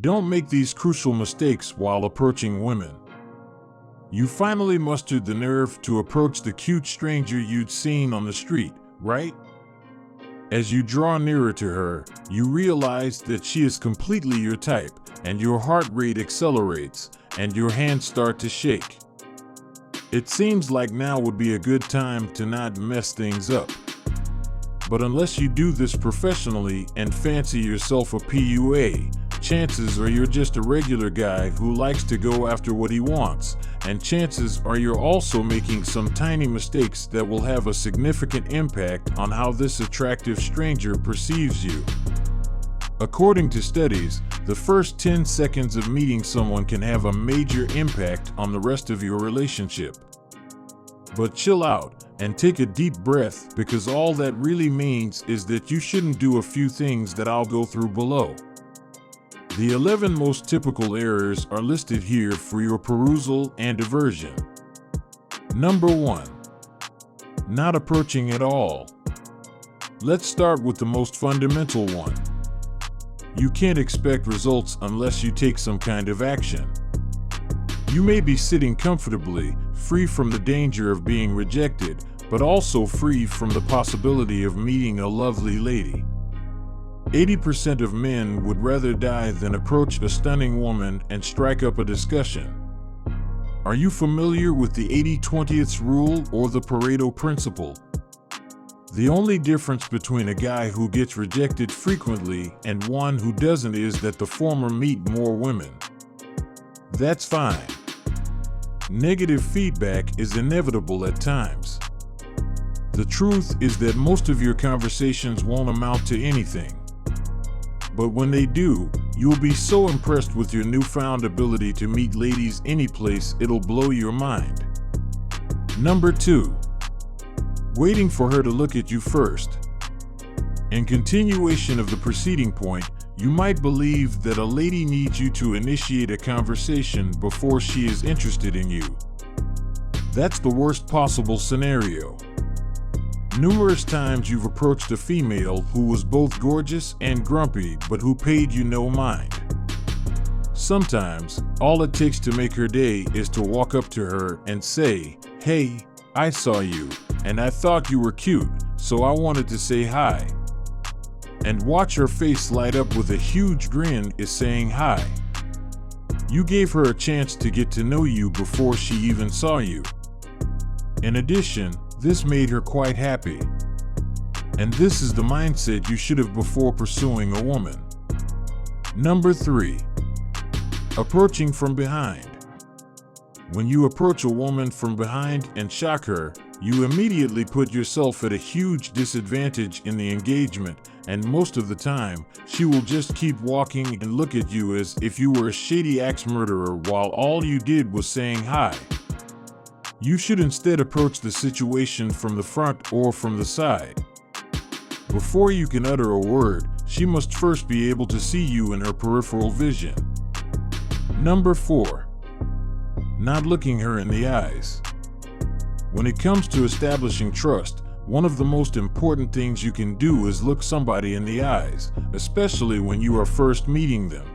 Don't make these crucial mistakes while approaching women. You finally mustered the nerve to approach the cute stranger you'd seen on the street, right? As you draw nearer to her, you realize that she is completely your type, and your heart rate accelerates, and your hands start to shake. It seems like now would be a good time to not mess things up. But unless you do this professionally and fancy yourself a PUA, chances are you're just a regular guy who likes to go after what he wants, and chances are you're also making some tiny mistakes that will have a significant impact on how this attractive stranger perceives you. According to studies, the first 10 seconds of meeting someone can have a major impact on the rest of your relationship. But chill out and take a deep breath, because all that really means is that you shouldn't do a few things that I'll go through below. The 11 most typical errors are listed here for your perusal and diversion. Number 1. Not approaching at all. Let's start with the most fundamental one. You can't expect results unless you take some kind of action. You may be sitting comfortably, free from the danger of being rejected, but also free from the possibility of meeting a lovely lady. 80% of men would rather die than approach a stunning woman and strike up a discussion. Are you familiar with the 80-20th rule or the Pareto principle? The only difference between a guy who gets rejected frequently and one who doesn't is that the former meet more women. That's fine. Negative feedback is inevitable at times. The truth is that most of your conversations won't amount to anything. But when they do, you'll be so impressed with your newfound ability to meet ladies anyplace it'll blow your mind. Number 2. Waiting for her to look at you first. In continuation of the preceding point, you might believe that a lady needs you to initiate a conversation before she is interested in you. That's the worst possible scenario. Numerous times you've approached a female who was both gorgeous and grumpy, but who paid you no mind. Sometimes, all it takes to make her day is to walk up to her and say, "Hey, I saw you, and I thought you were cute, so I wanted to say hi." And watch her face light up with a huge grin is saying hi. You gave her a chance to get to know you before she even saw you. In addition, this made her quite happy. And this is the mindset you should have before pursuing a woman. Number 3. Approaching from behind. When you approach a woman from behind and shock her, you immediately put yourself at a huge disadvantage in the engagement, and most of the time, she will just keep walking and look at you as if you were a shady axe murderer while all you did was saying hi. You should instead approach the situation from the front or from the side. Before you can utter a word, she must first be able to see you in her peripheral vision. Number 4. Not looking her in the eyes. When it comes to establishing trust, one of the most important things you can do is look somebody in the eyes, especially when you are first meeting them.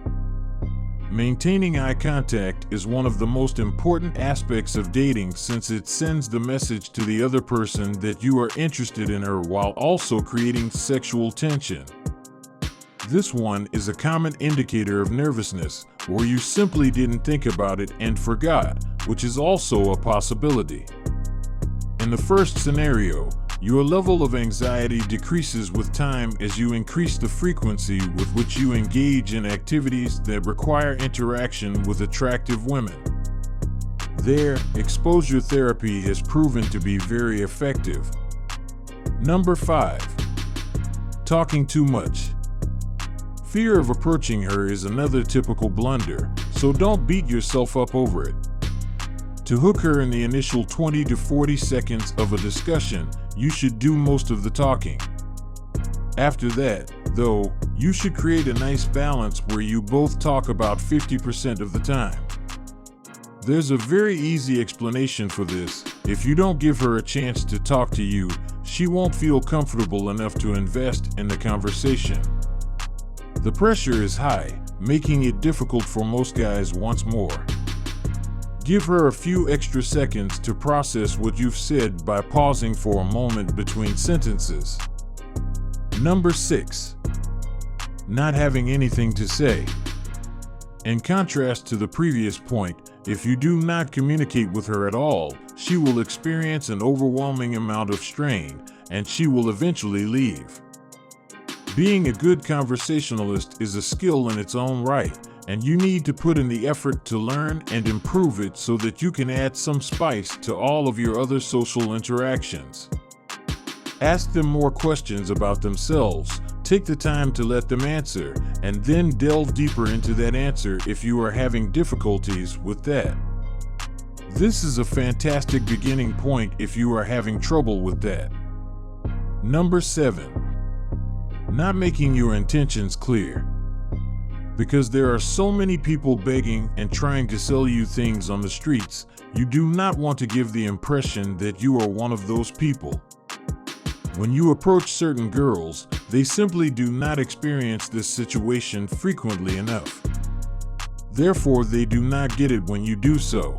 Maintaining eye contact is one of the most important aspects of dating, since it sends the message to the other person that you are interested in her while also creating sexual tension. This one is a common indicator of nervousness, where you simply didn't think about it and forgot, which is also a possibility. In the first scenario, your level of anxiety decreases with time as you increase the frequency with which you engage in activities that require interaction with attractive women. There, exposure therapy has proven to be very effective. Number 5. Talking too much. Fear of approaching her is another typical blunder, so don't beat yourself up over it. To hook her in the initial 20 to 40 seconds of a discussion, you should do most of the talking. After that, though, you should create a nice balance where you both talk about 50% of the time. There's a very easy explanation for this. If you don't give her a chance to talk to you, she won't feel comfortable enough to invest in the conversation. The pressure is high, making it difficult for most guys once more. Give her a few extra seconds to process what you've said by pausing for a moment between sentences. Number 6. Not having anything to say. In contrast to the previous point, if you do not communicate with her at all, she will experience an overwhelming amount of strain, and she will eventually leave. Being a good conversationalist is a skill in its own right, and you need to put in the effort to learn and improve it so that you can add some spice to all of your other social interactions. Ask them more questions about themselves, take the time to let them answer, and then delve deeper into that answer if you are having difficulties with that. This is a fantastic beginning point if you are having trouble with that. Number 7. Not making your intentions clear. Because there are so many people begging and trying to sell you things on the streets, you do not want to give the impression that you are one of those people. When you approach certain girls, they simply do not experience this situation frequently enough. Therefore, they do not get it when you do so.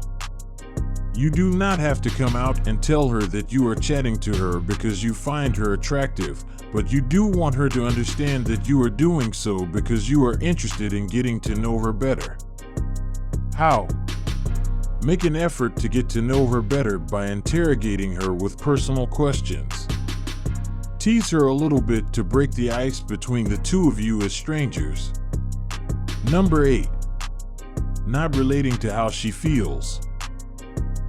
You do not have to come out and tell her that you are chatting to her because you find her attractive, but you do want her to understand that you are doing so because you are interested in getting to know her better. How? Make an effort to get to know her better by interrogating her with personal questions. Tease her a little bit to break the ice between the two of you as strangers. Number 8. Not relating to how she feels.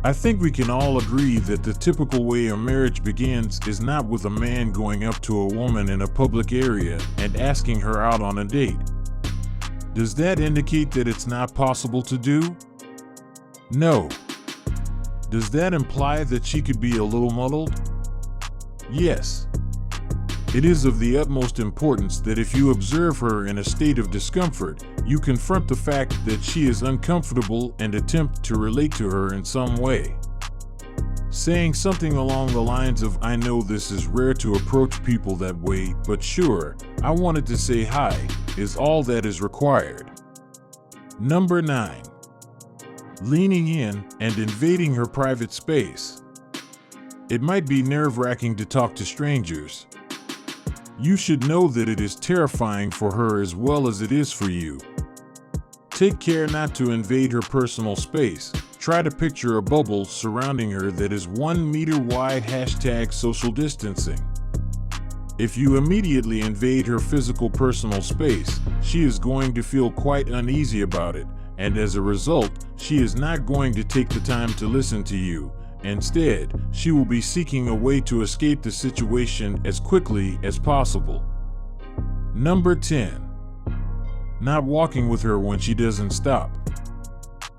I think we can all agree that the typical way a marriage begins is not with a man going up to a woman in a public area and asking her out on a date. Does that indicate that it's not possible to do? No. Does that imply that she could be a little muddled? Yes. It is of the utmost importance that if you observe her in a state of discomfort, you confront the fact that she is uncomfortable and attempt to relate to her in some way. Saying something along the lines of, "I know this is rare to approach people that way, but sure, I wanted to say hi," is all that is required. Number 9. Leaning in and invading her private space. It might be nerve-wracking to talk to strangers. You should know that it is terrifying for her as well as it is for you. Take care not to invade her personal space. Try to picture a bubble surrounding her that is 1 meter wide # social distancing. If you immediately invade her physical personal space, she is going to feel quite uneasy about it, and as a result, she is not going to take the time to listen to you. Instead, she will be seeking a way to escape the situation as quickly as possible. Number 10. Not walking with her when she doesn't stop.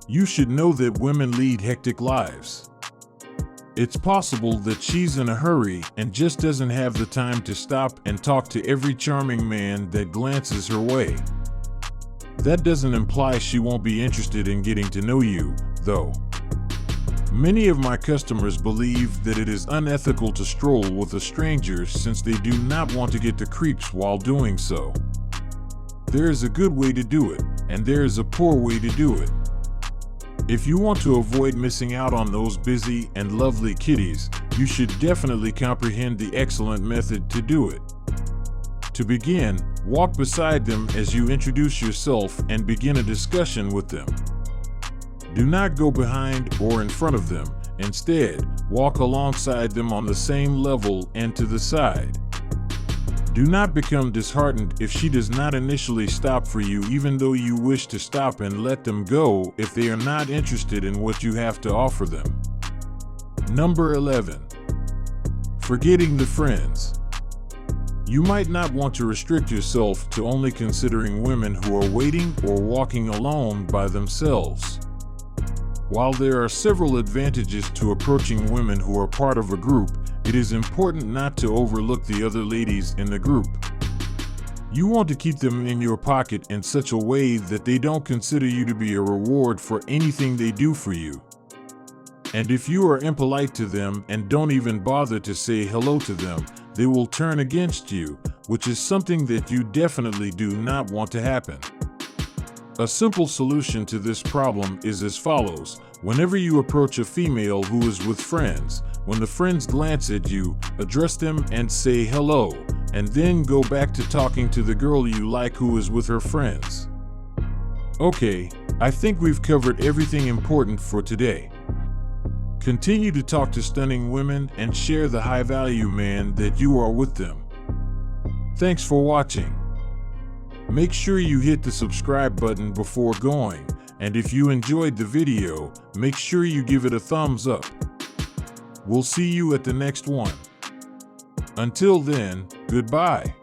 You should know that women lead hectic lives. It's possible that she's in a hurry and just doesn't have the time to stop and talk to every charming man that glances her way. That doesn't imply she won't be interested in getting to know you, though. Many of my customers believe that it is unethical to stroll with a stranger since they do not want to get the creeps while doing so. There is a good way to do it, and there is a poor way to do it. If you want to avoid missing out on those busy and lovely kitties, you should definitely comprehend the excellent method to do it. To begin, walk beside them as you introduce yourself and begin a discussion with them. Do not go behind or in front of them. Instead, walk alongside them on the same level and to the side. Do not become disheartened if she does not initially stop for you, even though you wish to stop and let them go if they are not interested in what you have to offer them. Number 11. Forgetting the friends. You might not want to restrict yourself to only considering women who are waiting or walking alone by themselves. While there are several advantages to approaching women who are part of a group, it is important not to overlook the other ladies in the group. You want to keep them in your pocket in such a way that they don't consider you to be a reward for anything they do for you. And if you are impolite to them and don't even bother to say hello to them, they will turn against you, which is something that you definitely do not want to happen. A simple solution to this problem is as follows. Whenever you approach a female who is with friends, when the friends glance at you, address them and say hello, and then go back to talking to the girl you like who is with her friends. Okay, I think we've covered everything important for today. Continue to talk to stunning women and share the high-value man that you are with them. Thanks for watching. Make sure you hit the subscribe button before going, and if you enjoyed the video, make sure you give it a thumbs up. We'll see you at the next one. Until then, goodbye.